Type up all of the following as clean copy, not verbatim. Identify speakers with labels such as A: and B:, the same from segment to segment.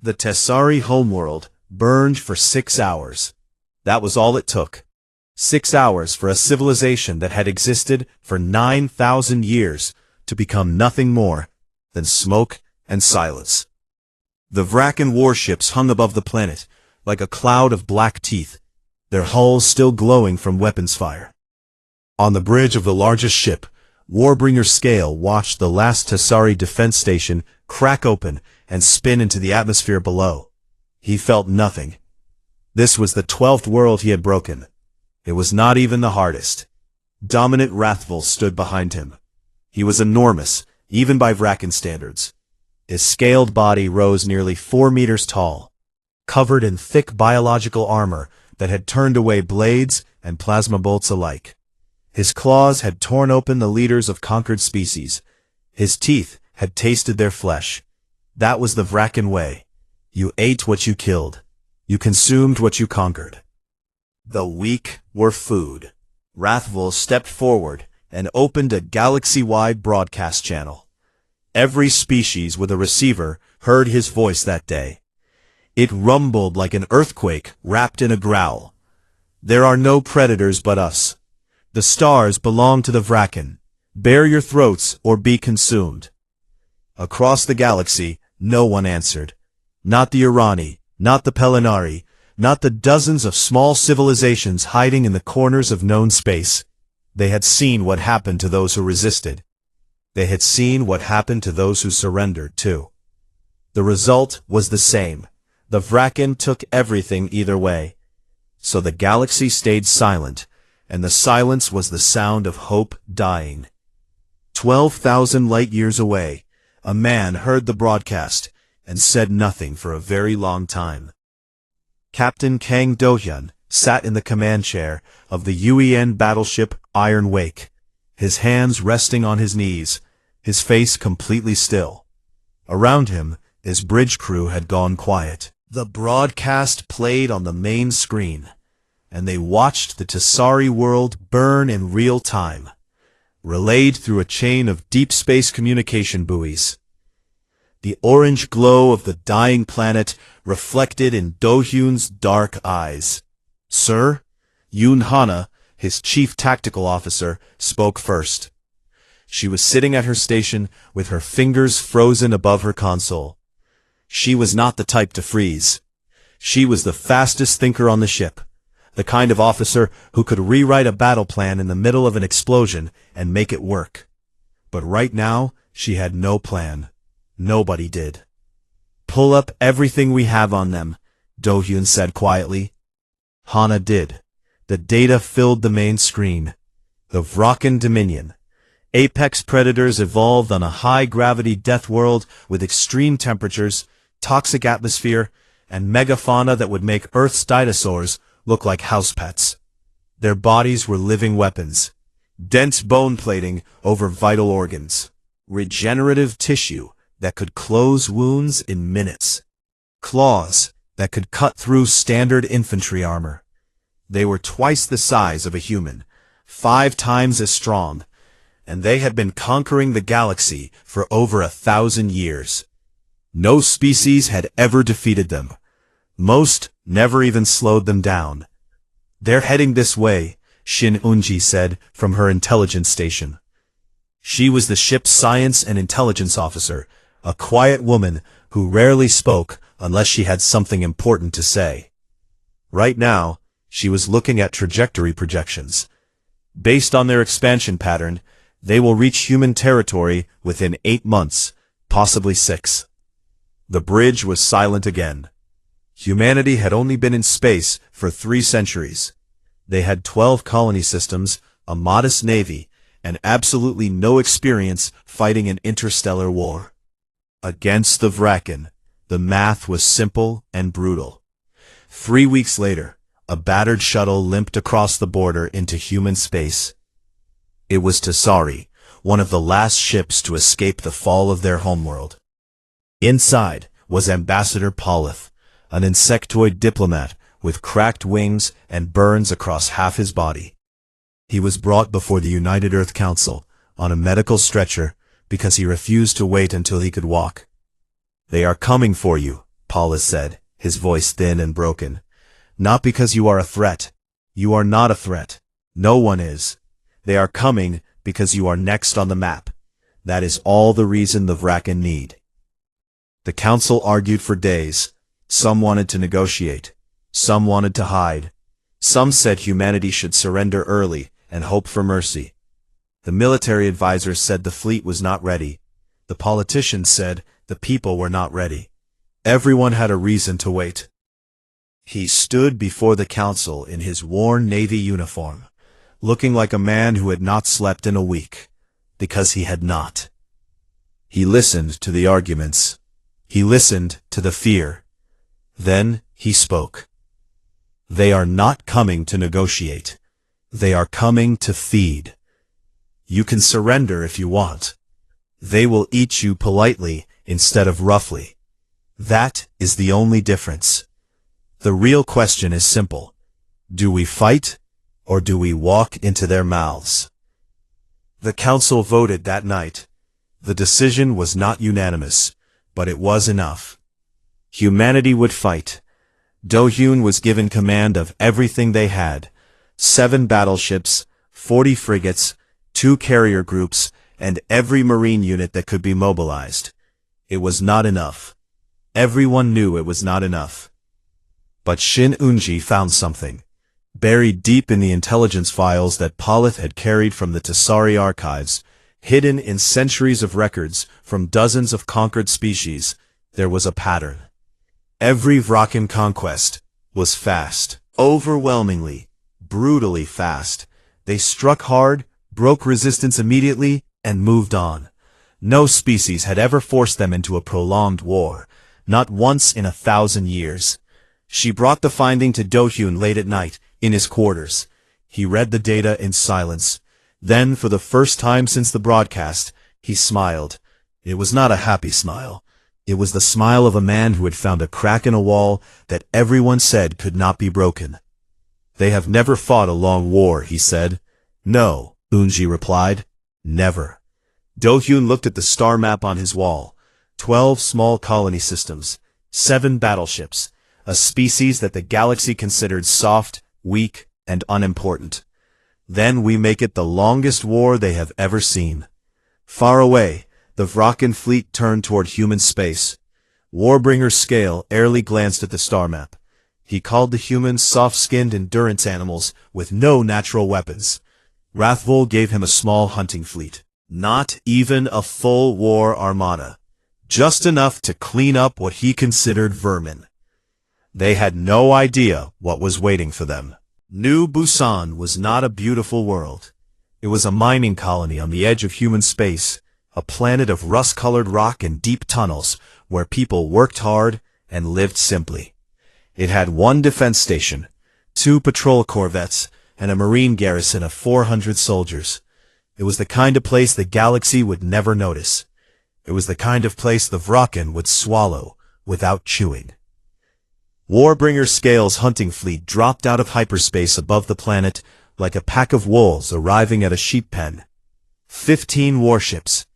A: The Tessari homeworld burned for 6 hours. That was all it took. 6 hours for a civilization that had existed for 9,000 years to become nothing more than smoke and silence. The Vrakan warships hung above the planet like a cloud of black teeth, their hulls still glowing from weapons fire. On the bridge of the largest ship, Warbringer Scale watched the last Tessari defense station crack open and spin into the atmosphere below. He felt nothing. This was the 12th world he had broken. It was not even the hardest. Dominant Wrathvul stood behind him. He was enormous, even by Vrakan standards. His scaled body rose nearly 4 meters tall, covered in thick biological armor that had turned away blades and plasma bolts alike. His claws had torn open the leaders of conquered species. His teeth had tasted their flesh. That was the Vrakan way. You ate what you killed. You consumed what you conquered. The weak were food. Wrathvul stepped forward and opened a galaxy-wide broadcast channel. Every species with a receiver heard his voice that day. It rumbled like an earthquake wrapped in a growl. There are no predators but us. The stars belong to the Vrakan. Bare your throats or be consumed. Across the galaxy, no one answered. Not the Irani, not the Pelinari, not the dozens of small civilizations hiding in the corners of known space. They had seen what happened to those who resisted. They had seen what happened to those who surrendered, too. The result was the same. The Vrakan took everything either way. So the galaxy stayed silent, and the silence was the sound of hope dying. 12,000 light-years away, a man heard the broadcast and said nothing for a very long time. Captain Kang Do-hyun sat in the command chair of the UEN battleship Iron Wake, his hands resting on his knees, his face completely still. Around him, his bridge crew had gone quiet. The broadcast played on the main screen, and they watched the Tessari world burn in real time, relayed through a chain of deep space communication buoys. The orange glow of the dying planet reflected in Do-hyun's dark eyes. Sir, Yoon Hana, his chief tactical officer, spoke first. She was sitting at her station with her fingers frozen above her console. She was not the type to freeze. She was the fastest thinker on the ship, the kind of officer who could rewrite a battle plan in the middle of an explosion and make it work. But right now, she had no plan. Nobody did. Pull up everything we have on them, Do-hyun said quietly. Hana did. The data filled the main screen. The Vrakan Dominion. Apex predators evolved on a high-gravity death world with extreme temperatures, toxic atmosphere, and megafauna that would make Earth's dinosaurs look like house pets. Their bodies were living weapons. Dense bone plating over vital organs. Regenerative tissue that could close wounds in minutes. Claws that could cut through standard infantry armor. They were twice the size of a human, 5 times as strong, and they had been conquering the galaxy for over 1,000 years. No species had ever defeated them. Most never even slowed them down. They're heading this way, Shin Unji said from her intelligence station. She was the ship's science and intelligence officer, a quiet woman who rarely spoke unless she had something important to say. Right now, she was looking at trajectory projections. Based on their expansion pattern, they will reach human territory within 8 months, possibly 6. The bridge was silent again. Humanity had only been in space for 3 centuries. They had 12 colony systems, a modest navy, and absolutely no experience fighting an interstellar war. Against the Vrakan, the math was simple and brutal. 3 weeks later, a battered shuttle limped across the border into human space. It was Tessari, one of the last ships to escape the fall of their homeworld. Inside was Ambassador Paulith, an insectoid diplomat with cracked wings and burns across half his body. He was brought before the United Earth Council on a medical stretcher because he refused to wait until he could walk. "They are coming for you," Paulus said, his voice thin and broken. Not because you are a threat. You are not a threat. No one is. They are coming because you are next on the map. That is all the reason the Vraken need. The council argued for days. Some wanted to negotiate. Some wanted to hide. Some said humanity should surrender early and hope for mercy. The military advisors said the fleet was not ready. The politicians said the people were not ready. Everyone had a reason to wait. He stood before the council in his worn navy uniform, looking like a man who had not slept in a week, because he had not. He listened to the arguments. He listened to the fear. Then he spoke. They are not coming to negotiate. They are coming to feed. You can surrender if you want. They will eat you politely instead of roughly. That is the only difference. The real question is simple. Do we fight, or do we walk into their mouths? The council voted that night. The decision was not unanimous, but it was enough. Humanity would fight. Do-Hyun was given command of everything they had. 7 battleships, 40 frigates, 2 carrier groups, and every marine unit that could be mobilized. It was not enough. Everyone knew it was not enough. But Shin Unji found something. Buried deep in the intelligence files that Polith had carried from the Tasari archives, hidden in centuries of records from dozens of conquered species, there was a pattern. Every Vraken conquest was fast. Overwhelmingly, brutally fast. They struck hard, broke resistance immediately, and moved on. No species had ever forced them into a prolonged war, not once in 1,000 years. She brought the finding to Do-Hyun late at night, in his quarters. He read the data in silence. Then, for the first time since the broadcast, he smiled. It was not a happy smile. It was the smile of a man who had found a crack in a wall that everyone said could not be broken. They have never fought a long war, he said. No, Unji replied. Never. Do-Hyun looked at the star map on his wall. 12 small colony systems, 7 battleships, a species that the galaxy considered soft, weak, and unimportant. Then we make it the longest war they have ever seen. Far away, the Vraken fleet turned toward human space. Warbringer Scale airily glanced at the star map. He called the humans soft-skinned endurance animals with no natural weapons. Rathvol gave him a small hunting fleet. Not even a full war armada. Just enough to clean up what he considered vermin. They had no idea what was waiting for them. New Busan was not a beautiful world. It was a mining colony on the edge of human space, a planet of rust-colored rock and deep tunnels where people worked hard and lived simply. It had 1 defense station, 2 patrol corvettes, and a marine garrison of 400 soldiers. It was the kind of place the galaxy would never notice. It was the kind of place the Vraken would swallow without chewing. Warbringer Scale's hunting fleet dropped out of hyperspace above the planet like a pack of wolves arriving at a sheep pen. 15 warships.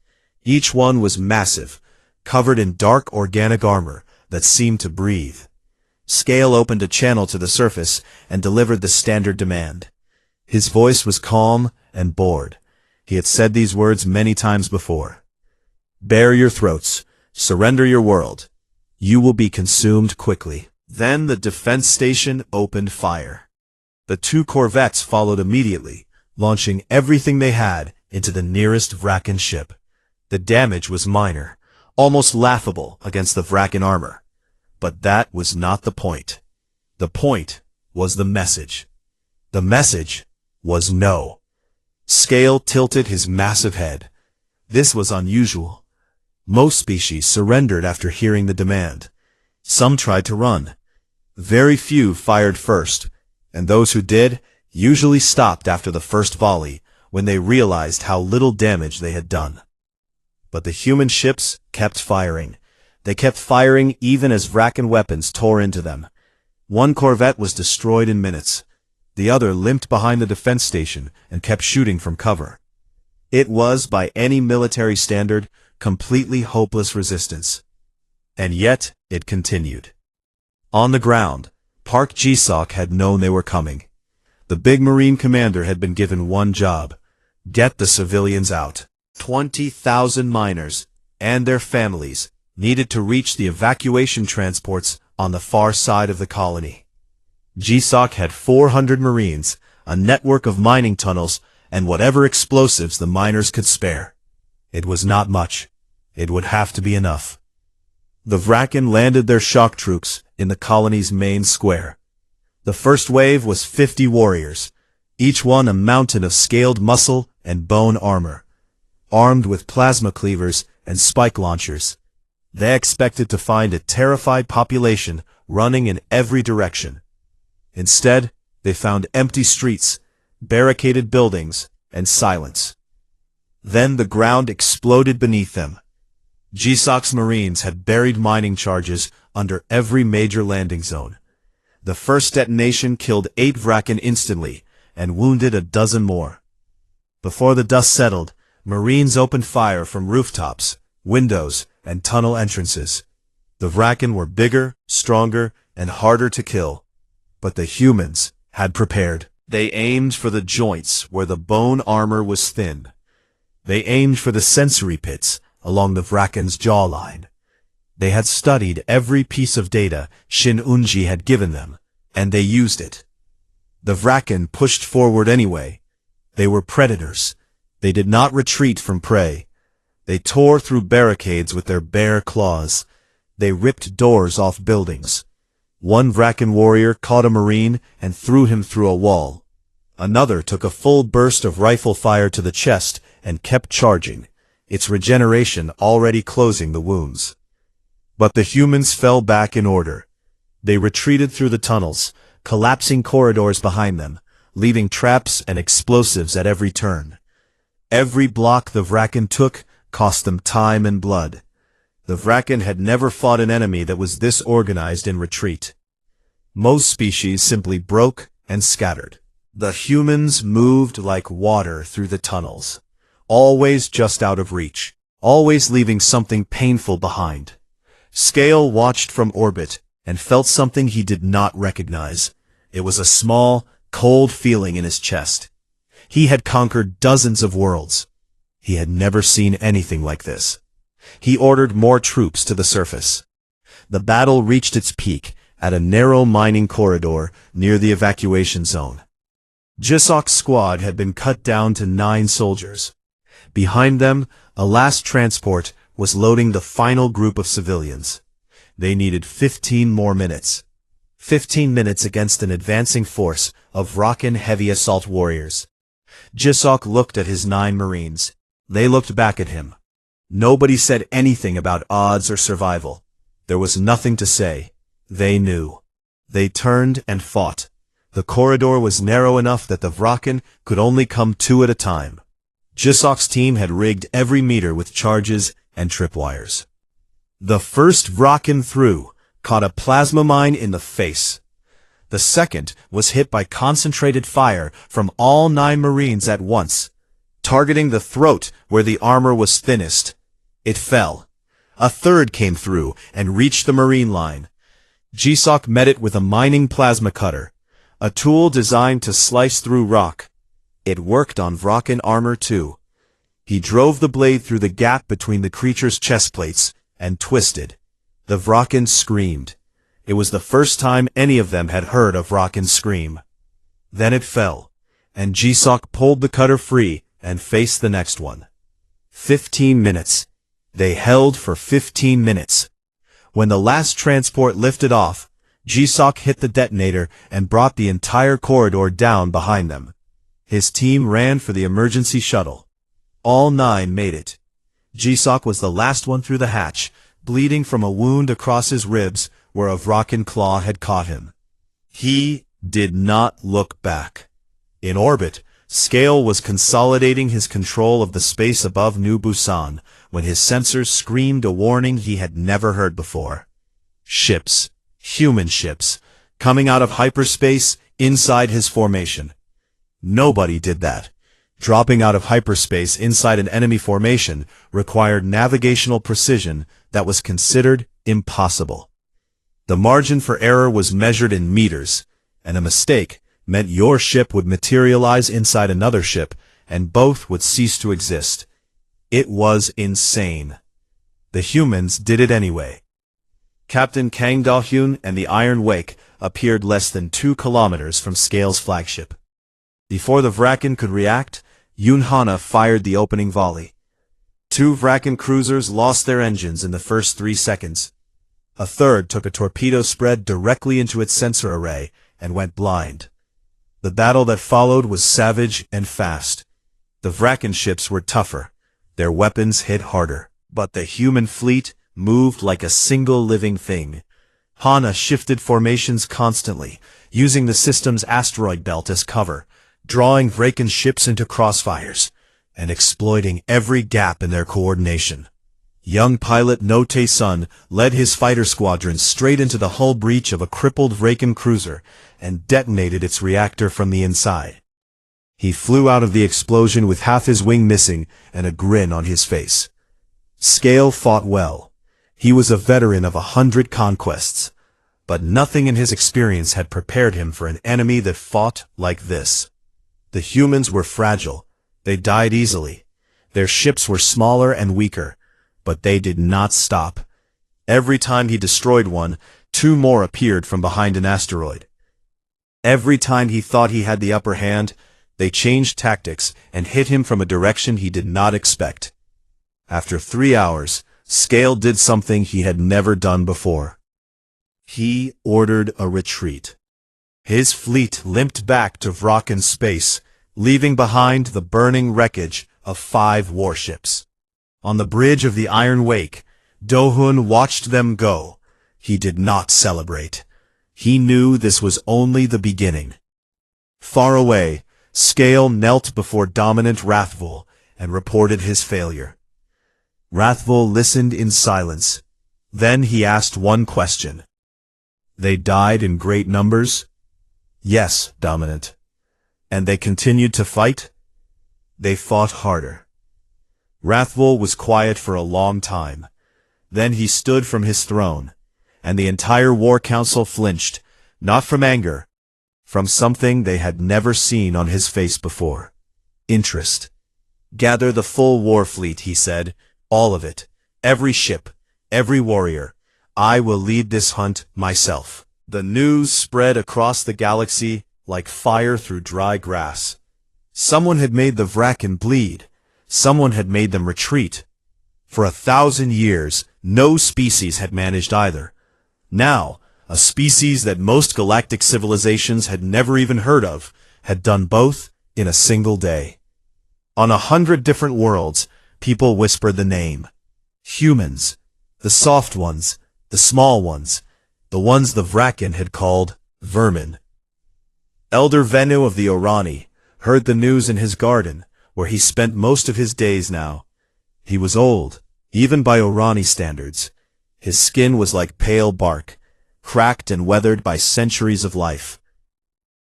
A: Each one was massive, covered in dark organic armor that seemed to breathe. Scale opened a channel to the surface and delivered the standard demand. His voice was calm and bored. He had said these words many times before. Bare your throats. Surrender your world. You will be consumed quickly. Then the defense station opened fire. The 2 corvettes followed immediately, launching everything they had into the nearest Vraken ship. The damage was minor, almost laughable against the Vraken armor. But that was not the point. The point was the message. The message was no. Scale tilted his massive head. This was unusual. Most species surrendered after hearing the demand. Some tried to run. Very few fired first, and those who did usually stopped after the first volley when they realized how little damage they had done. But the human ships kept firing. They kept firing even as Vraken weapons tore into them. 1 corvette was destroyed in minutes. The other limped behind the defense station and kept shooting from cover. It was, by any military standard, completely hopeless resistance. And yet, it continued. On the ground, Park Ji-sok had known they were coming. The big Marine commander had been given one job: get the civilians out. 20,000 miners, and their families, needed to reach the evacuation transports on the far side of the colony. Ji-sok had 400 Marines, a network of mining tunnels, and whatever explosives the miners could spare. It was not much. It would have to be enough. The Vraken landed their shock troops in the colony's main square. The first wave was 50 warriors, each one a mountain of scaled muscle and bone armor, armed with plasma cleavers and spike launchers. They expected to find a terrified population running in every direction. Instead, they found empty streets, barricaded buildings, and silence. Then the ground exploded beneath them. Ji-sok's Marines had buried mining charges under every major landing zone. The first detonation killed 8 Vraken instantly and wounded a dozen more. Before the dust settled, Marines opened fire from rooftops, windows, and tunnel entrances. The Vraken were bigger, stronger, and harder to kill. But the humans had prepared. They aimed for the joints where the bone armor was thin. They aimed for the sensory pits along the Vraken's jawline. They had studied every piece of data Shin Unji had given them, and they used it. The Vraken pushed forward anyway. They were predators. They did not retreat from prey. They tore through barricades with their bare claws. They ripped doors off buildings. One Vraken warrior caught a Marine and threw him through a wall. Another took a full burst of rifle fire to the chest and kept charging, its regeneration already closing the wounds. But the humans fell back in order. They retreated through the tunnels, collapsing corridors behind them, leaving traps and explosives at every turn. Every block the Vraken took cost them time and blood. The Vraken had never fought an enemy that was this organized in retreat. Most species simply broke and scattered. The humans moved like water through the tunnels, always just out of reach, always leaving something painful behind. Scale watched from orbit and felt something he did not recognize. It was a small, cold feeling in his chest. He had conquered dozens of worlds. He had never seen anything like this. He ordered more troops to the surface. The battle reached its peak at a narrow mining corridor near the evacuation zone. Ji-sok's squad had been cut down to 9 soldiers. Behind them, a last transport was loading the final group of civilians. They needed 15 more minutes. 15 minutes against an advancing force of Vraken heavy assault warriors. Ji-sok looked at his 9 Marines. They looked back at him. Nobody said anything about odds or survival. There was nothing to say. They knew. They turned and fought. The corridor was narrow enough that the Vraken could only come 2 at a time. Ji-sok's team had rigged every meter with charges and tripwires. The first Vraken threw caught a plasma mine in the face. The second was hit by concentrated fire from all 9 Marines at once, targeting the throat where the armor was thinnest. It fell. A third came through and reached the Marine line. Ji-sok met it with a mining plasma cutter, a tool designed to slice through rock. It worked on Vraken armor too. He drove the blade through the gap between the creature's chest plates and twisted. The Vraken screamed. It was the first time any of them had heard a Vraken scream. Then it fell, and Ji-sok pulled the cutter free and faced the next one. 15 minutes. They held for 15 minutes. When the last transport lifted off, Ji-sok hit the detonator and brought the entire corridor down behind them. His team ran for the emergency shuttle. All 9 made it. Ji-sok was the last one through the hatch, bleeding from a wound across his ribs where a Vraken claw had caught him. He did not look back. In orbit, Scale was consolidating his control of the space above New Busan when his sensors screamed a warning he had never heard before. Ships, human ships, coming out of hyperspace inside his formation. Nobody did that. Dropping out of hyperspace inside an enemy formation required navigational precision that was considered impossible. The margin for error was measured in meters, and a mistake meant your ship would materialize inside another ship, and both would cease to exist. It was insane. The humans did it anyway. Captain Kang Do-hyun and the Iron Wake appeared less than 2 kilometers from Scale's flagship. Before the Vraken could react, Yoon Hana fired the opening volley. 2 Vraken cruisers lost their engines in the first 3 seconds. A third took a torpedo spread directly into its sensor array and went blind. The battle that followed was savage and fast. The Vraken ships were tougher. Their weapons hit harder. But the human fleet moved like a single living thing. Hana shifted formations constantly, using the system's asteroid belt as cover, drawing Vraken ships into crossfires, and exploiting every gap in their coordination. Young pilot No Tae-sun led his fighter squadron straight into the hull breach of a crippled Vraken cruiser and detonated its reactor from the inside. He flew out of the explosion with half his wing missing and a grin on his face. Scale fought well. He was a veteran of 100 conquests, but nothing in his experience had prepared him for an enemy that fought like this. The humans were fragile. They died easily. Their ships were smaller and weaker, but they did not stop. Every time he destroyed one, 2 more appeared from behind an asteroid. Every time he thought he had the upper hand, they changed tactics and hit him from a direction he did not expect. After 3 hours, Scale did something he had never done before. He ordered a retreat. His fleet limped back to Vraken space, leaving behind the burning wreckage of 5 warships. On the bridge of the Iron Wake, Do-hyun watched them go. He did not celebrate. He knew this was only the beginning. Far away, Scale knelt before Dominant Rathvul and reported his failure. Rathvul listened in silence. Then he asked one question. They died in great numbers? Yes, Dominant. And they continued to fight? They fought harder. Rathvul was quiet for a long time. Then he stood from his throne, and the entire War Council flinched, not from anger, from something they had never seen on his face before. Interest. Gather the full war fleet, he said, all of it, every ship, every warrior. I will lead this hunt myself. The news spread across the galaxy like fire through dry grass. Someone had made the Vraken bleed. Someone had made them retreat. For 1,000 years, no species had managed either. Now, a species that most galactic civilizations had never even heard of had done both in a single day. On 100 different worlds, people whispered the name. Humans. The soft ones. The small ones. The ones the Vraken had called vermin. Elder Venu of the Orani heard the news in his garden, where he spent most of his days now. He was old, even by Orani standards. His skin was like pale bark, cracked and weathered by centuries of life.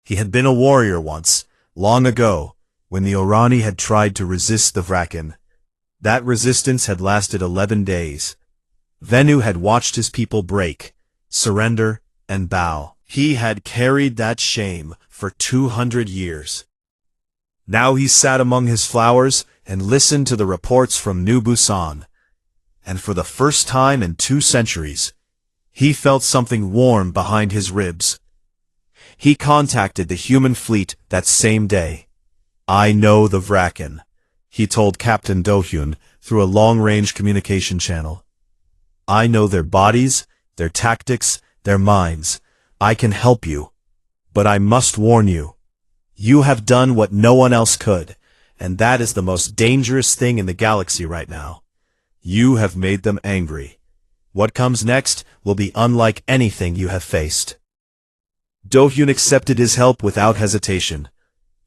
A: He had been a warrior once, long ago, when the Orani had tried to resist the Vraken. That resistance had lasted 11 days. Venu had watched his people break, surrender, and bow. He had carried that shame for 200 years. Now he sat among his flowers and listened to the reports from New Busan. And for the first time in 2 centuries, he felt something warm behind his ribs. He contacted the human fleet that same day. I know the Vraken, he told Captain Do-hyun through a long-range communication channel. I know their bodies, their tactics, their minds. I can help you. But I must warn you. You have done what no one else could, and that is the most dangerous thing in the galaxy right now. You have made them angry. What comes next will be unlike anything you have faced. Do-hyun accepted his help without hesitation.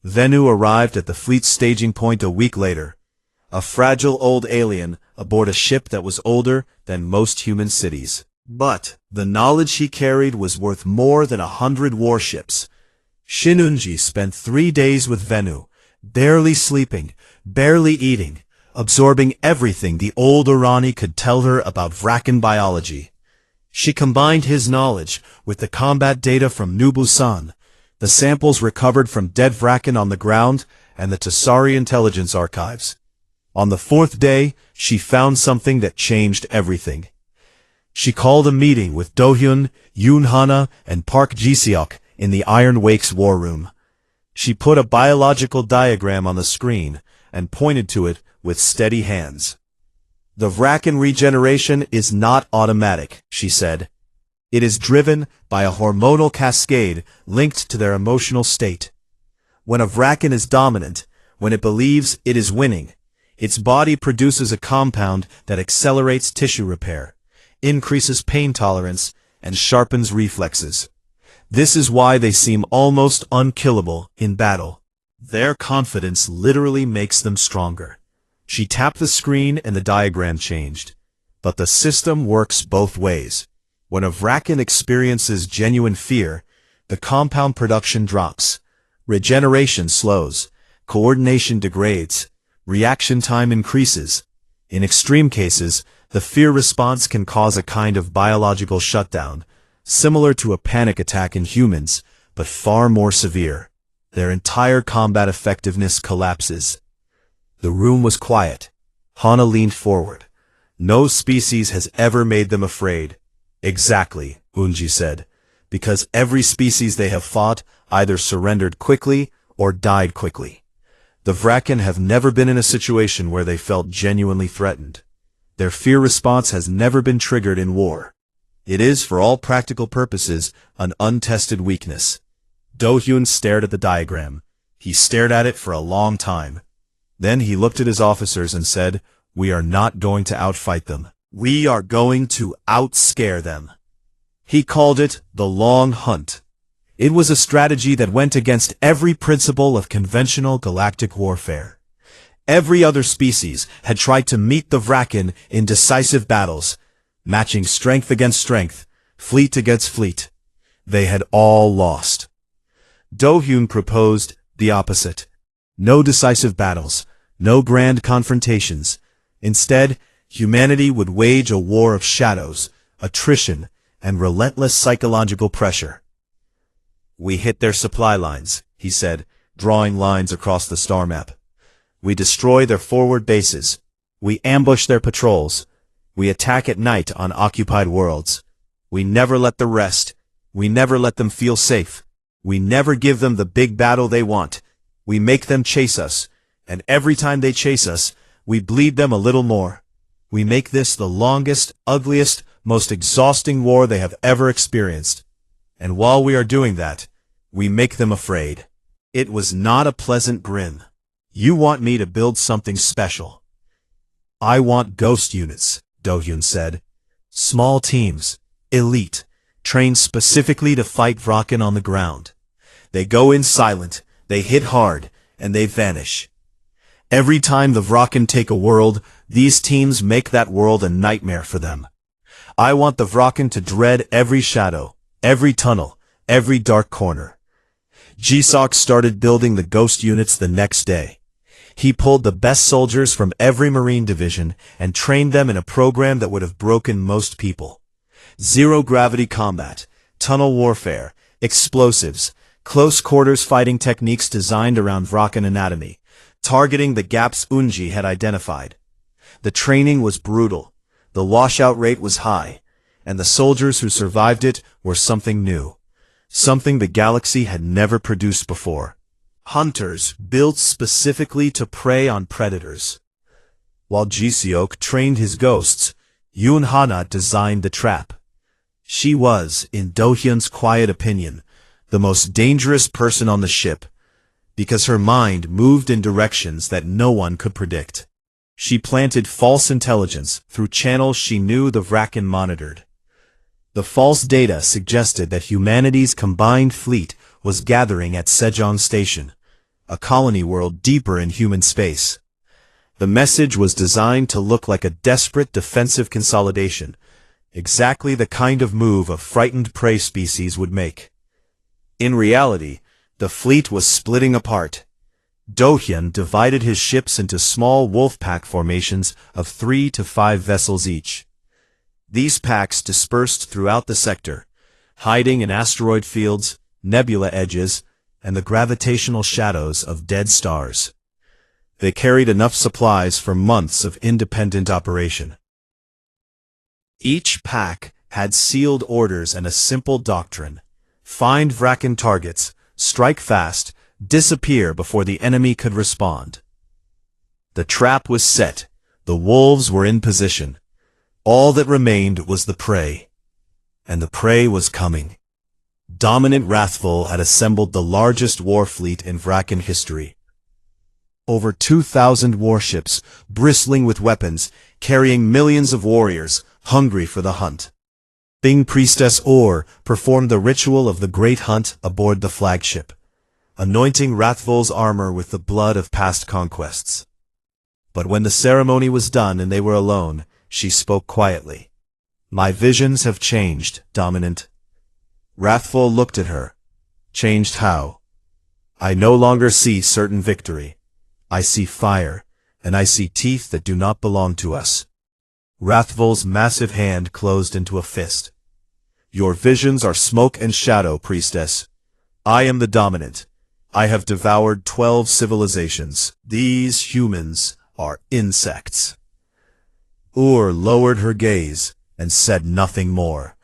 A: Venu arrived at the fleet's staging point a week later, a fragile old alien aboard a ship that was older than most human cities. But the knowledge he carried was worth more than 100 warships. Shinunji spent 3 days with Venu, barely sleeping, barely eating, absorbing everything the old Irani could tell her about Vrakan biology. She combined his knowledge with the combat data from Nubusan, the samples recovered from dead Vrakan on the ground, and the Tasari intelligence archives. On the fourth day, she found something that changed everything. She called a meeting with Do-hyun, Yoon-hana, and Park Ji-seok in the Iron Wake's war room. She put a biological diagram on the screen and pointed to it with steady hands. The Vrakan regeneration is not automatic, she said. It is driven by a hormonal cascade linked to their emotional state. When a Vrakan is dominant, when it believes it is winning, its body produces a compound that accelerates tissue repair, increases pain tolerance, and sharpens reflexes. This is why they seem almost unkillable in battle. Their confidence literally makes them stronger. She tapped the screen and the diagram changed. But the system works both ways. When a Vrakan experiences genuine fear, the compound production drops. Regeneration slows. Coordination degrades. Reaction time increases. In extreme cases, the fear response can cause a kind of biological shutdown, similar to a panic attack in humans, but far more severe. Their entire combat effectiveness collapses. The room was quiet. Hana leaned forward. No species has ever made them afraid. Exactly, Unji said, because every species they have fought either surrendered quickly or died quickly. The Vrakan have never been in a situation where they felt genuinely threatened. Their fear response has never been triggered in war. It is, for all practical purposes, an untested weakness. Do-hyun stared at the diagram. He stared at it for a long time. Then he looked at his officers and said, "We are not going to outfight them. We are going to outscare them." He called it the long hunt. It was a strategy that went against every principle of conventional galactic warfare. Every other species had tried to meet the Vrakan in decisive battles, matching strength against strength, fleet against fleet. They had all lost. Do-hyun proposed the opposite. No decisive battles, no grand confrontations. Instead, humanity would wage a war of shadows, attrition, and relentless psychological pressure. "We hit their supply lines," he said, drawing lines across the star map. "We destroy their forward bases. We ambush their patrols. We attack at night on occupied worlds. We never let them rest. We never let them feel safe. We never give them the big battle they want. We make them chase us, and every time they chase us, we bleed them a little more. We make this the longest, ugliest, most exhausting war they have ever experienced. And while we are doing that, we make them afraid." It was not a pleasant grin. "You want me to build something special." "I want ghost units," Do-hyun said. "Small teams, elite, trained specifically to fight Vrakan on the ground. They go in silent, they hit hard, and they vanish. Every time the Vrakan take a world, these teams make that world a nightmare for them. I want the Vrakan to dread every shadow, every tunnel, every dark corner." Ji-seok started building the ghost units the next day. He pulled the best soldiers from every Marine division and trained them in a program that would have broken most people. Zero-gravity combat, tunnel warfare, explosives, close-quarters fighting techniques designed around Vrakan anatomy, targeting the gaps Unji had identified. The training was brutal, the washout rate was high, and the soldiers who survived it were something new. Something the galaxy had never produced before. Hunters built specifically to prey on predators. While Ji-seok trained his ghosts, Yoon-hana designed the trap. She was, in Do-hyun's quiet opinion, the most dangerous person on the ship, because her mind moved in directions that no one could predict. She planted false intelligence through channels she knew the Vrakan monitored. The false data suggested that humanity's combined fleet was gathering at Sejong Station, a colony world deeper in human space. The message was designed to look like a desperate defensive consolidation, exactly the kind of move a frightened prey species would make. In reality, the fleet was splitting apart. Dohyun divided his ships into small wolf pack formations of 3 to 5 vessels each. These packs dispersed throughout the sector, hiding in asteroid fields, nebula edges, and the gravitational shadows of dead stars. They carried enough supplies for months of independent operation. Each pack had sealed orders and a simple doctrine: find Vrakan targets, strike fast, disappear before the enemy could respond. The trap was set. The wolves were in position. All that remained was the prey. And the prey was coming. Dominant Wrathful had assembled the largest war fleet in Vrakan history. Over 2,000 warships, bristling with weapons, carrying millions of warriors, hungry for the hunt. Bing Priestess Or performed the ritual of the Great Hunt aboard the flagship, anointing Wrathful's armor with the blood of past conquests. But when the ceremony was done and they were alone, she spoke quietly. "My visions have changed, Dominant." Wrathful looked at her. "Changed how?" "I no longer see certain victory. I see fire, and I see teeth that do not belong to us." Wrathful's massive hand closed into a fist. "Your visions are smoke and shadow, Priestess. I am the Dominant. I have devoured 12 civilizations. These humans are insects." Ur lowered her gaze and said nothing more.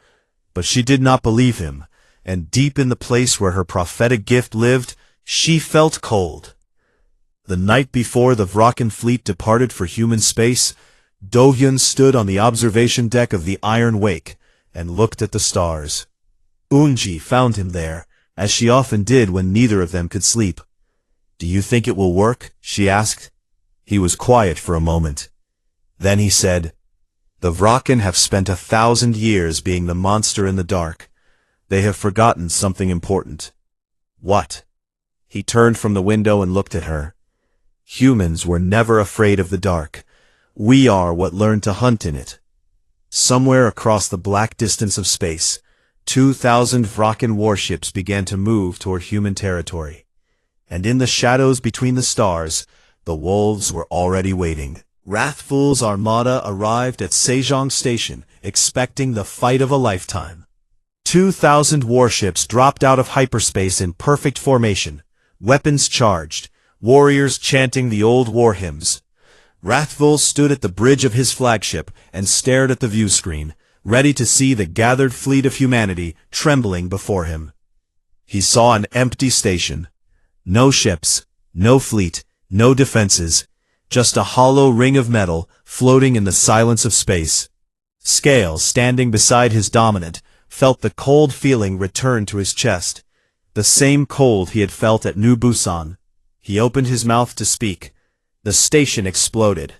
A: But she did not believe him, and deep in the place where her prophetic gift lived, she felt cold. The night before the Vrakan fleet departed for human space, Dohyun stood on the observation deck of the Iron Wake and looked at the stars. Unji found him there, as she often did when neither of them could sleep. "Do you think it will work?" she asked. He was quiet for a moment. Then he said, "The Vrakan have spent 1,000 years being the monster in the dark. They have forgotten something important." "What?" He turned from the window and looked at her. "Humans were never afraid of the dark. We are what learned to hunt in it." Somewhere across the black distance of space, 2,000 Vrakan warships began to move toward human territory. And in the shadows between the stars, the wolves were already waiting. Wrathful's armada arrived at Sejong Station, expecting the fight of a lifetime. 2,000 warships dropped out of hyperspace in perfect formation, weapons charged, warriors chanting the old war hymns. Wrathful stood at the bridge of his flagship and stared at the view screen, ready to see the gathered fleet of humanity trembling before him. He saw an empty station. No ships, no fleet, no defenses, just a hollow ring of metal floating in the silence of space. Scale, standing beside his Dominant, felt the cold feeling return to his chest, the same cold he had felt at New Busan. He opened his mouth to speak. The station exploded.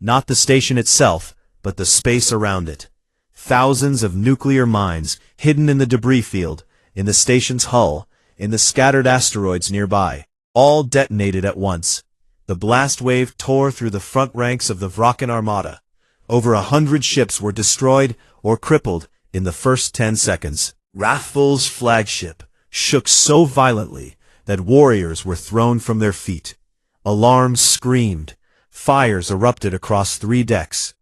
A: Not the station itself, but the space around it. Thousands of nuclear mines, hidden in the debris field, in the station's hull, in the scattered asteroids nearby, all detonated at once. The blast wave tore through the front ranks of the Vrakan armada. Over 100 ships were destroyed or crippled in the first 10 seconds. Wrathful's flagship shook so violently that warriors were thrown from their feet. Alarms screamed. Fires erupted across 3 decks.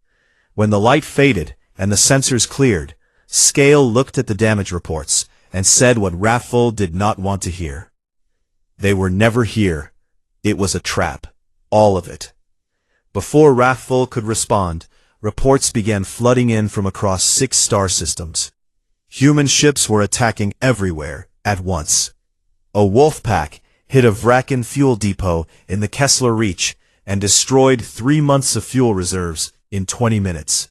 A: When the light faded and the sensors cleared, Scale looked at the damage reports and said what Wrathful did not want to hear. They were never here. It was a trap. All of it. Before Wrathful could respond, reports began flooding in from across 6 star systems. Human ships were attacking everywhere at once. A wolf pack hit a Vrakan fuel depot in the Kessler Reach and destroyed 3 months of fuel reserves in 20 minutes.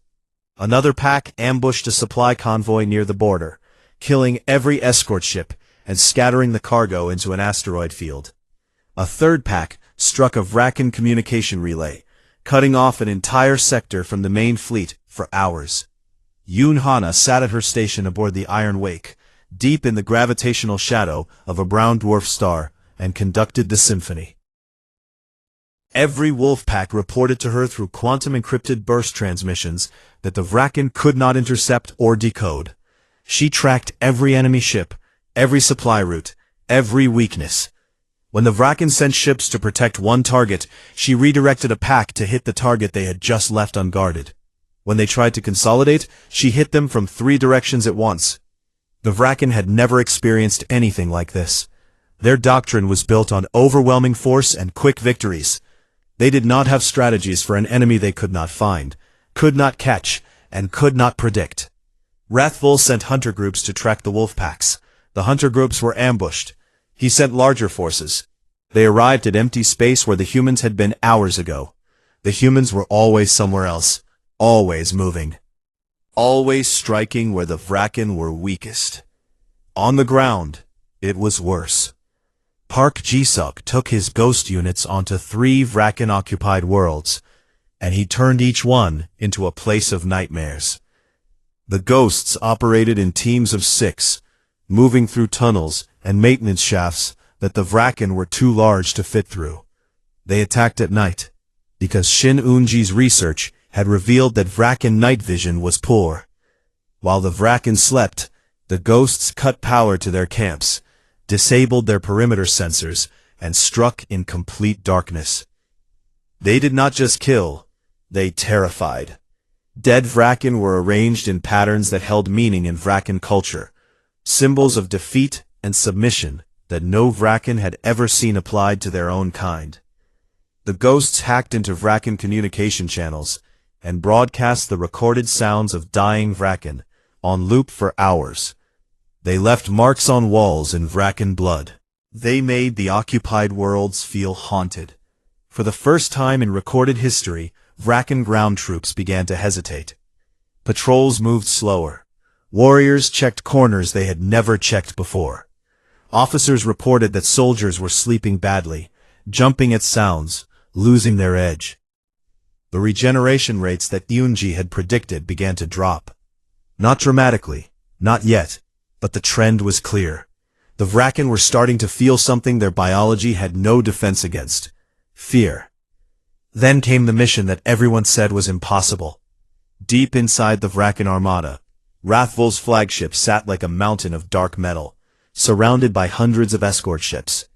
A: Another pack ambushed a supply convoy near the border, killing every escort ship and scattering the cargo into an asteroid field. A third pack struck a Vrakan communication relay, cutting off an entire sector from the main fleet for hours. Yoon Hana sat at her station aboard the Iron Wake, deep in the gravitational shadow of a brown dwarf star, and conducted the symphony. Every wolf pack reported to her through quantum-encrypted burst transmissions that the Vrakan could not intercept or decode. She tracked every enemy ship, every supply route, every weakness. When the Vraken sent ships to protect one target, she redirected a pack to hit the target they had just left unguarded. When they tried to consolidate, she hit them from 3 directions at once. The Vraken had never experienced anything like this. Their doctrine was built on overwhelming force and quick victories. They did not have strategies for an enemy they could not find, could not catch, and could not predict. Wrathful sent hunter groups to track the wolf packs. The hunter groups were ambushed. He sent larger forces. They arrived at empty space where the humans had been hours ago. The humans were always somewhere else, always moving, always striking where the Vraken were weakest. On the ground, it was worse. Park Jisuk took his ghost units onto 3 Vraken-occupied worlds, and he turned each one into a place of nightmares. The ghosts operated in teams of 6, moving through tunnels and maintenance shafts that the Vraken were too large to fit through. They attacked at night, because Shin Unji's research had revealed that Vraken night vision was poor. While the Vraken slept, the ghosts cut power to their camps, disabled their perimeter sensors, and struck in complete darkness. They did not just kill, they terrified. Dead Vraken were arranged in patterns that held meaning in Vraken culture, symbols of defeat and submission that no Vraken had ever seen applied to their own kind. The ghosts hacked into Vraken communication channels and broadcast the recorded sounds of dying Vraken on loop for hours. They left marks on walls in Vraken blood. They made the occupied worlds feel haunted. For the first time in recorded history, Vraken ground troops began to hesitate. Patrols moved slower. Warriors checked corners they had never checked before. Officers reported that soldiers were sleeping badly, jumping at sounds, losing their edge. The regeneration rates that Yunji had predicted began to drop. Not dramatically, not yet, but the trend was clear. The Vraken were starting to feel something their biology had no defense against: fear. Then came the mission that everyone said was impossible. Deep inside the Vraken armada, Wrathful's flagship sat like a mountain of dark metal, surrounded by hundreds of escort ships.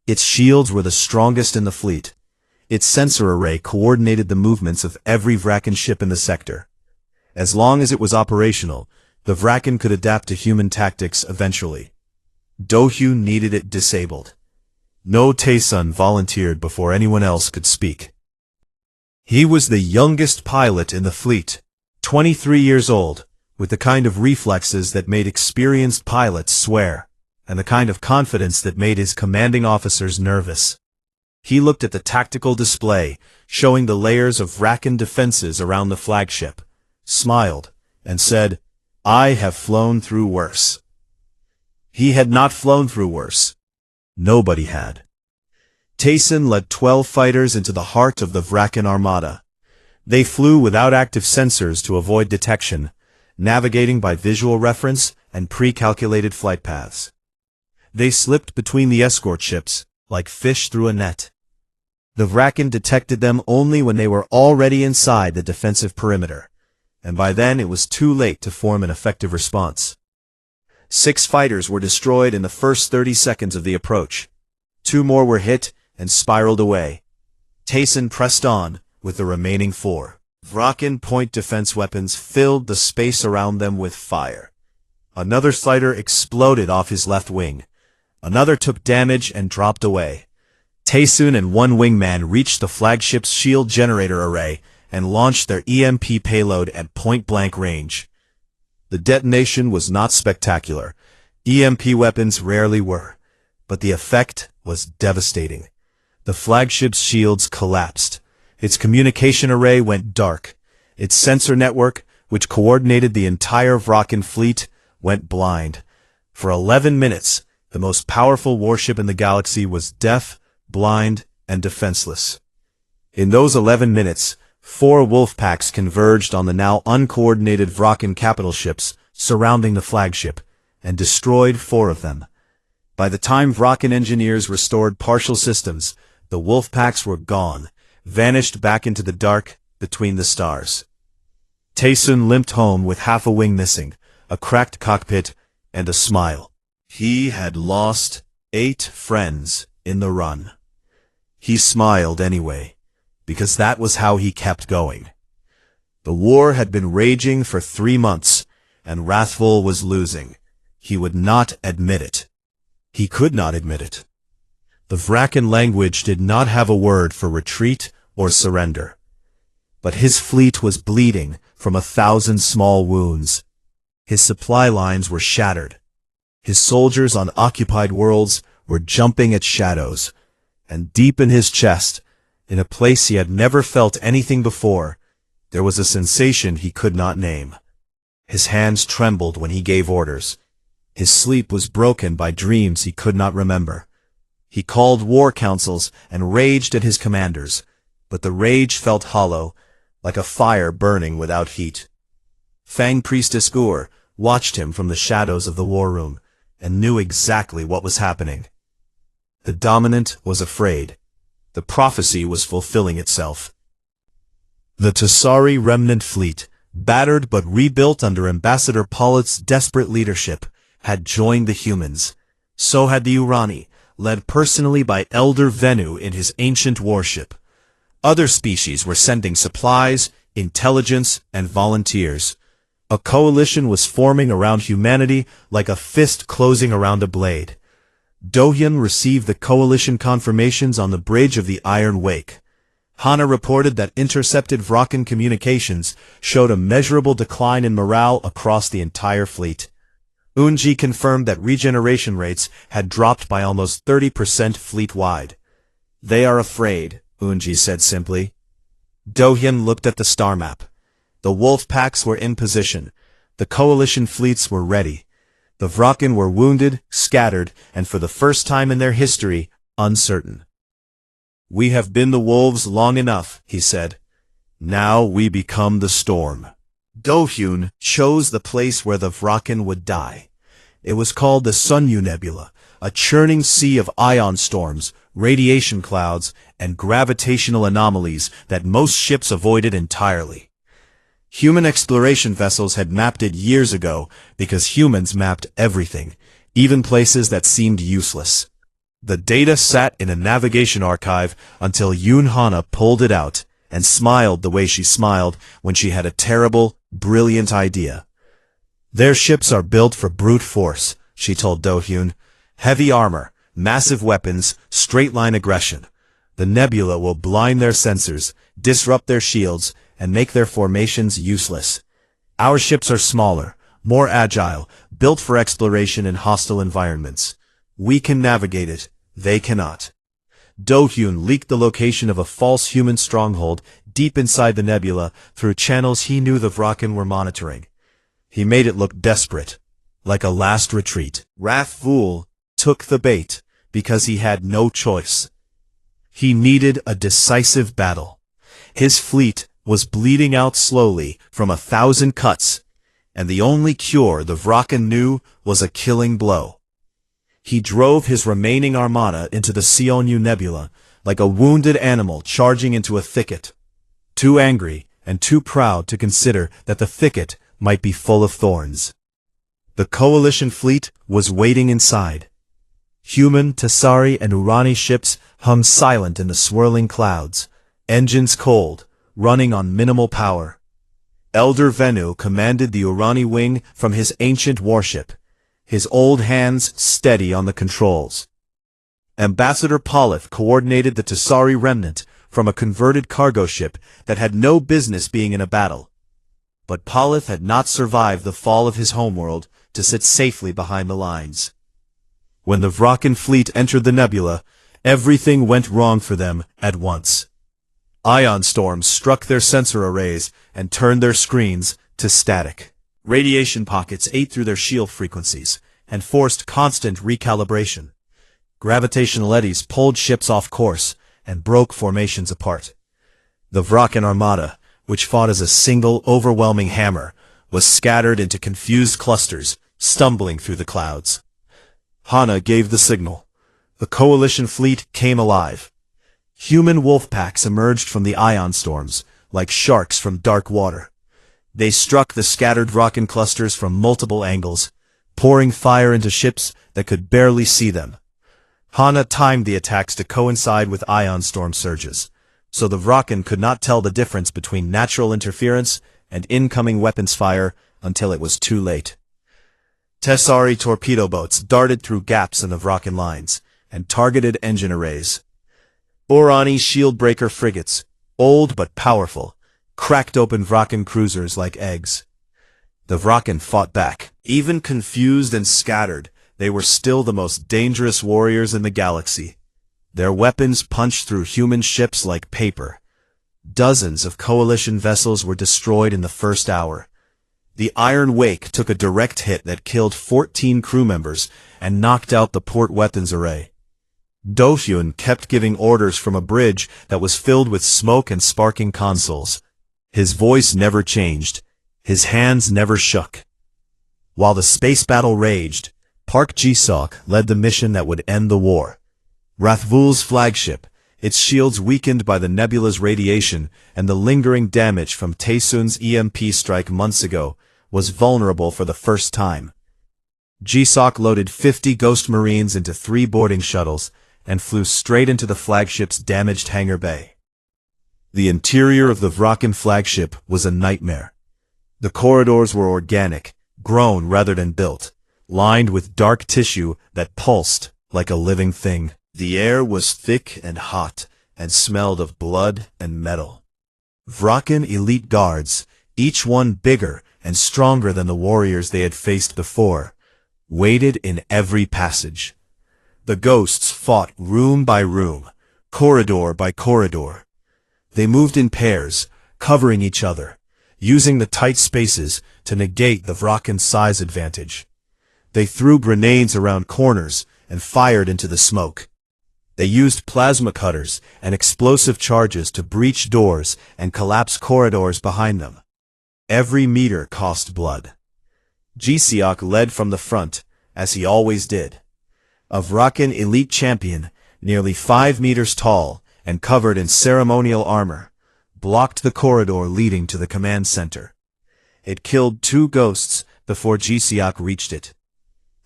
A: Its shields were the strongest in the fleet. Its sensor array coordinated the movements of every Vraken ship in the sector. As long as it was operational, the Vraken could adapt to human tactics eventually. Dohyu needed it disabled. No Taesun volunteered before anyone else could speak. He was the youngest pilot in the fleet, 23 years old, with the kind of reflexes that made experienced pilots swear, and the kind of confidence that made his commanding officers nervous. He looked at the tactical display, showing the layers of Vraken defenses around the flagship, smiled, and said, "I have flown through worse." He had not flown through worse. Nobody had. Taesun led 12 fighters into the heart of the Vraken armada. They flew without active sensors to avoid detection, navigating by visual reference and pre-calculated flight paths. They slipped between the escort ships, like fish through a net. The Vraken detected them only when they were already inside the defensive perimeter, and by then it was too late to form an effective response. 6 fighters were destroyed in the first 30 seconds of the approach. 2 more were hit and spiraled away. Taesun pressed on with the remaining 4. Vraken point defense weapons filled the space around them with fire. Another fighter exploded off his left wing. Another took damage and dropped away. Taesun and one wingman reached the flagship's shield generator array and launched their EMP payload at point-blank range. The detonation was not spectacular. EMP weapons rarely were, but the effect was devastating. The flagship's shields collapsed. Its communication array went dark. Its sensor network, which coordinated the entire Vraken fleet, went blind. For 11 minutes, the most powerful warship in the galaxy was deaf, blind, and defenseless. In those 11 minutes, 4 wolf packs converged on the now uncoordinated Vraken capital ships surrounding the flagship, and destroyed 4 of them. By the time Vraken engineers restored partial systems, the wolf packs were gone, vanished back into the dark between the stars. Taesun limped home with half a wing missing, a cracked cockpit, and a smile. He had lost 8 friends in the run. He smiled anyway, because that was how he kept going. The war had been raging for 3 months, and Wrathful was losing. He would not admit it. He could not admit it. The Vrakan language did not have a word for retreat or surrender. But his fleet was bleeding from 1,000 small wounds. His supply lines were shattered. His soldiers on occupied worlds were jumping at shadows, and deep in his chest, in a place he had never felt anything before, there was a sensation he could not name. His hands trembled when he gave orders. His sleep was broken by dreams he could not remember. He called war councils and raged at his commanders, but the rage felt hollow, like a fire burning without heat. Fang Priestess Gur watched him from the shadows of the war room, and knew exactly what was happening. The Dominant was afraid. The prophecy was fulfilling itself. The Tasari remnant fleet, battered but rebuilt under Ambassador Pollitt's desperate leadership, had joined the humans. So had the Urani, led personally by Elder Venu in his ancient warship. Other species were sending supplies, intelligence, and volunteers. A coalition was forming around humanity like a fist closing around a blade. Dohyun received the coalition confirmations on the bridge of the Iron Wake. Hana reported that intercepted Vrakan communications showed a measurable decline in morale across the entire fleet. Unji confirmed that regeneration rates had dropped by almost 30% fleet-wide. "They are afraid," Unji said simply. Dohyun looked at the star map. The wolf packs were in position. The coalition fleets were ready. The Vrakan were wounded, scattered, and for the first time in their history, uncertain. "We have been the wolves long enough," he said. "Now we become the storm." Dohyun chose the place where the Vrakan would die. It was called the Sunyu Nebula, a churning sea of ion storms, radiation clouds, and gravitational anomalies that most ships avoided entirely. Human exploration vessels had mapped it years ago because humans mapped everything, even places that seemed useless. The data sat in a navigation archive until Yoon Hana pulled it out and smiled the way she smiled when she had a terrible, brilliant idea. "Their ships are built for brute force," she told Dohyun. "Heavy armor, massive weapons, straight-line aggression. The nebula will blind their sensors, disrupt their shields, and make their formations useless. Our ships are smaller, more agile, built for exploration in hostile environments. We can navigate it, they cannot." Dohyun leaked the location of a false human stronghold deep inside the nebula through channels he knew the Vrakan were monitoring. He made it look desperate, like a last retreat. Wrathful took the bait because he had no choice. He needed a decisive battle. His fleet was bleeding out slowly from 1,000 cuts, and the only cure the Vrakan knew was a killing blow. He drove his remaining armada into the Seonyu Nebula like a wounded animal charging into a thicket, too angry and too proud to consider that the thicket might be full of thorns. The coalition fleet was waiting inside. Human, Tasari, and Urani ships hung silent in the swirling clouds, engines cold, running on minimal power. Elder Venu commanded the Urani wing from his ancient warship, his old hands steady on the controls. Ambassador Pollitt coordinated the Tasari remnant from a converted cargo ship that had no business being in a battle. But Pollitt had not survived the fall of his homeworld to sit safely behind the lines. When the Vrakan fleet entered the nebula, everything went wrong for them at once. Ion storms struck their sensor arrays and turned their screens to static. Radiation pockets ate through their shield frequencies and forced constant recalibration. Gravitational eddies pulled ships off course and broke formations apart. The Vrakan armada, which fought as a single, overwhelming hammer, was scattered into confused clusters, stumbling through the clouds. Hana gave the signal. The coalition fleet came alive. Human wolf packs emerged from the ion storms, like sharks from dark water. They struck the scattered Vrakan clusters from multiple angles, pouring fire into ships that could barely see them. Hana timed the attacks to coincide with ion storm surges, so the Vraken could not tell the difference between natural interference and incoming weapons fire until it was too late. Tessari torpedo boats darted through gaps in the Vraken lines and targeted engine arrays. Orani shield-breaker frigates, old but powerful, cracked open Vraken cruisers like eggs. The Vraken fought back. Even confused and scattered, they were still the most dangerous warriors in the galaxy. Their weapons punched through human ships like paper. Dozens of coalition vessels were destroyed in the first hour. The Iron Wake took a direct hit that killed 14 crew members and knocked out the port weapons array. Dofyun kept giving orders from a bridge that was filled with smoke and sparking consoles. His voice never changed. His hands never shook. While the space battle raged, Park Ji-sok led the mission that would end the war. Rathvul's flagship, its shields weakened by the nebula's radiation and the lingering damage from Taesun's EMP strike months ago, was vulnerable for the first time. Ji-sok loaded 50 Ghost Marines into 3 boarding shuttles and flew straight into the flagship's damaged hangar bay. The interior of the Vraken flagship was a nightmare. The corridors were organic, grown rather than built, lined with dark tissue that pulsed like a living thing. The air was thick and hot and smelled of blood and metal. Vraken elite guards, each one bigger and stronger than the warriors they had faced before, waited in every passage. The ghosts fought room by room, corridor by corridor. They moved in pairs, covering each other, using the tight spaces to negate the Vraken's size advantage. They threw grenades around corners and fired into the smoke. They used plasma cutters and explosive charges to breach doors and collapse corridors behind them. Every meter cost blood. Ji-seok led from the front, as he always did. A Vraken elite champion, nearly 5 meters tall and covered in ceremonial armor, blocked the corridor leading to the command center. It killed 2 ghosts before Ji-seok reached it.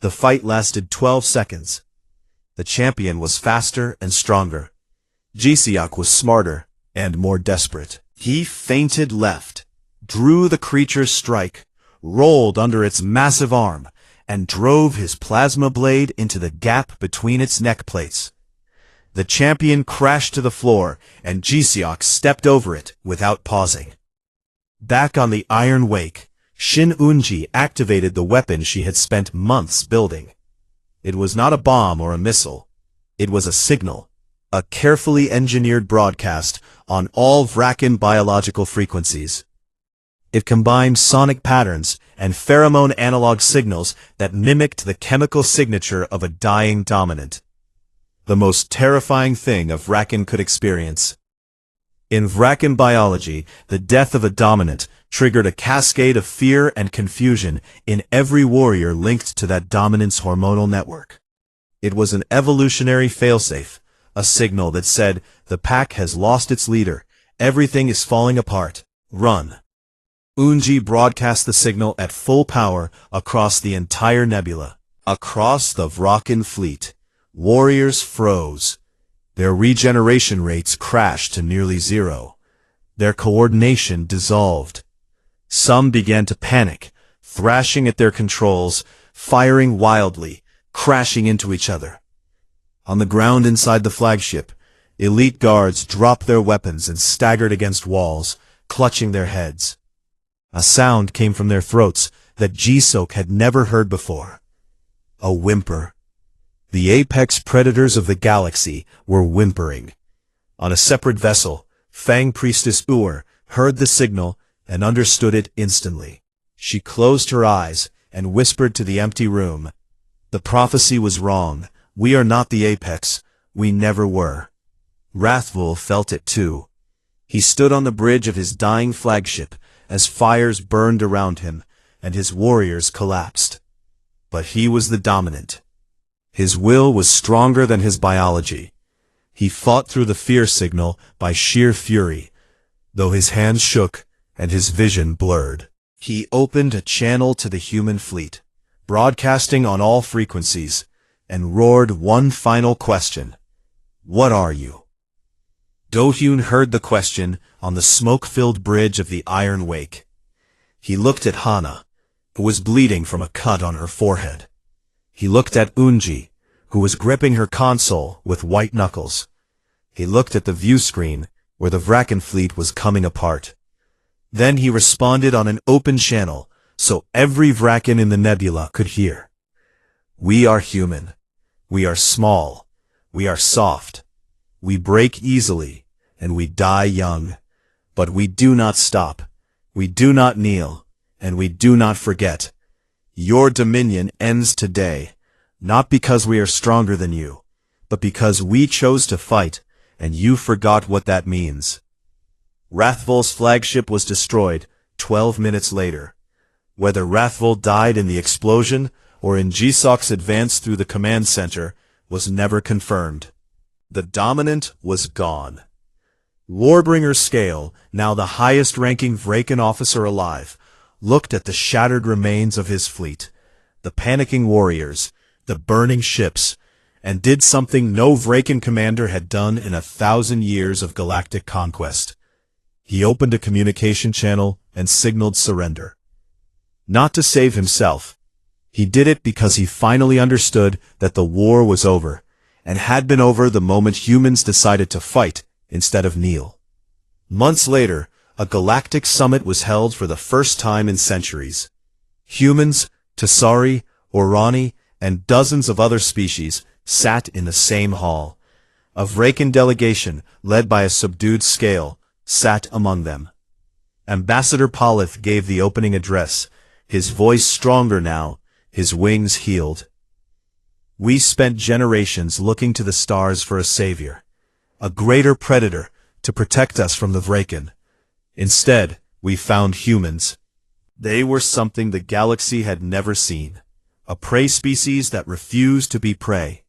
A: The fight lasted 12 seconds. The champion was faster and stronger. Ji-seok was smarter and more desperate. He feinted left, drew the creature's strike, rolled under its massive arm, and drove his plasma blade into the gap between its neck plates. The champion crashed to the floor, and Ji-seok stepped over it without pausing. Back on the Iron Wake, Shin Eun-ji activated the weapon she had spent months building. It was not a bomb or a missile. It was a signal, a carefully engineered broadcast on all Vraken biological frequencies. It combined sonic patterns and pheromone analog signals that mimicked the chemical signature of a dying dominant. The most terrifying thing a Vraken could experience. In Vraken biology, the death of a dominant triggered a cascade of fear and confusion in every warrior linked to that dominant's hormonal network. It was an evolutionary failsafe, a signal that said, the pack has lost its leader, everything is falling apart, run. Eun-ji broadcast the signal at full power across the entire nebula. Across the Vraken fleet, warriors froze. Their regeneration rates crashed to nearly 0. Their coordination dissolved. Some began to panic, thrashing at their controls, firing wildly, crashing into each other. On the ground inside the flagship, elite guards dropped their weapons and staggered against walls, clutching their heads. A sound came from their throats that Ji-seok had never heard before. A whimper. The apex predators of the galaxy were whimpering. On a separate vessel, Fang Priestess Ur heard the signal and understood it instantly. She closed her eyes and whispered to the empty room, "The prophecy was wrong. We are not the apex. We never were." Rathvul felt it too. He stood on the bridge of his dying flagship as fires burned around him and his warriors collapsed. But he was the dominant. His will was stronger than his biology. He fought through the fear signal by sheer fury, though his hands shook and his vision blurred. He opened a channel to the human fleet, broadcasting on all frequencies, and roared one final question. What are you? Do-hyun heard the question on the smoke-filled bridge of the Iron Wake. He looked at Hana, who was bleeding from a cut on her forehead. He looked at Unji, who was gripping her console with white knuckles. He looked at the view screen, where the Vraken fleet was coming apart. Then he responded on an open channel, so every Vraken in the nebula could hear. We are human. We are small. We are soft. We break easily, and we die young. But we do not stop. We do not kneel, and we do not forget. Your dominion ends today, not because we are stronger than you, but because we chose to fight, and you forgot what that means. Rathvol's flagship was destroyed 12 minutes later. Whether Rathvol died in the explosion or in Jisok's advance through the command center was never confirmed. The Dominant was gone. Warbringer Scale, now the highest-ranking Vraken officer alive, looked at the shattered remains of his fleet, the panicking warriors, the burning ships, and did something no Vraken commander had done in 1,000 years of galactic conquest. He opened a communication channel and signaled surrender. Not to save himself. He did it because he finally understood that the war was over, and had been over the moment humans decided to fight instead of kneel. Months later, a galactic summit was held for the first time in centuries. Humans, Tasari, Orani, and dozens of other species sat in the same hall. A Vraken delegation, led by a subdued Scale, sat among them. Ambassador Polith gave the opening address, his voice stronger now, his wings healed. We spent generations looking to the stars for a savior, a greater predator to protect us from the Vraken. Instead, we found humans. They were something the galaxy had never seen, a prey species that refused to be prey.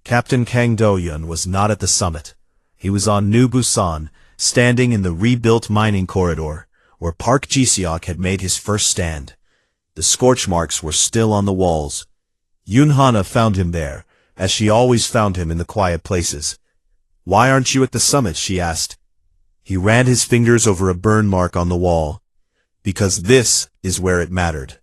A: Captain Kang Do-yun was not at the summit. He was on New Busan, standing in the rebuilt mining corridor, where Park Ji-seok had made his first stand. The scorch marks were still on the walls. Yoon Hana found him there, as she always found him in the quiet places. Why aren't you at the summit? She asked. He ran his fingers over a burn mark on the wall. Because this is where it mattered.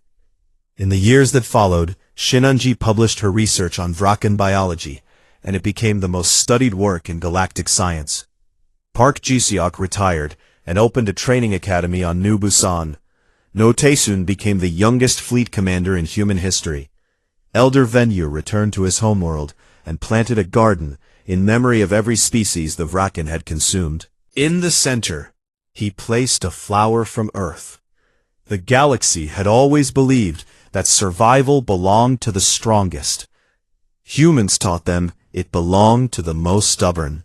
A: In the years that followed, Shinunji published her research on Vraken biology, and it became the most studied work in galactic science. Park Ji-seok retired and opened a training academy on New Busan. No Taesun became the youngest fleet commander in human history. Elder Venue returned to his homeworld and planted a garden in memory of every species the Vraken had consumed. In the center, he placed a flower from Earth. The galaxy had always believed that survival belonged to the strongest. Humans taught them it belonged to the most stubborn.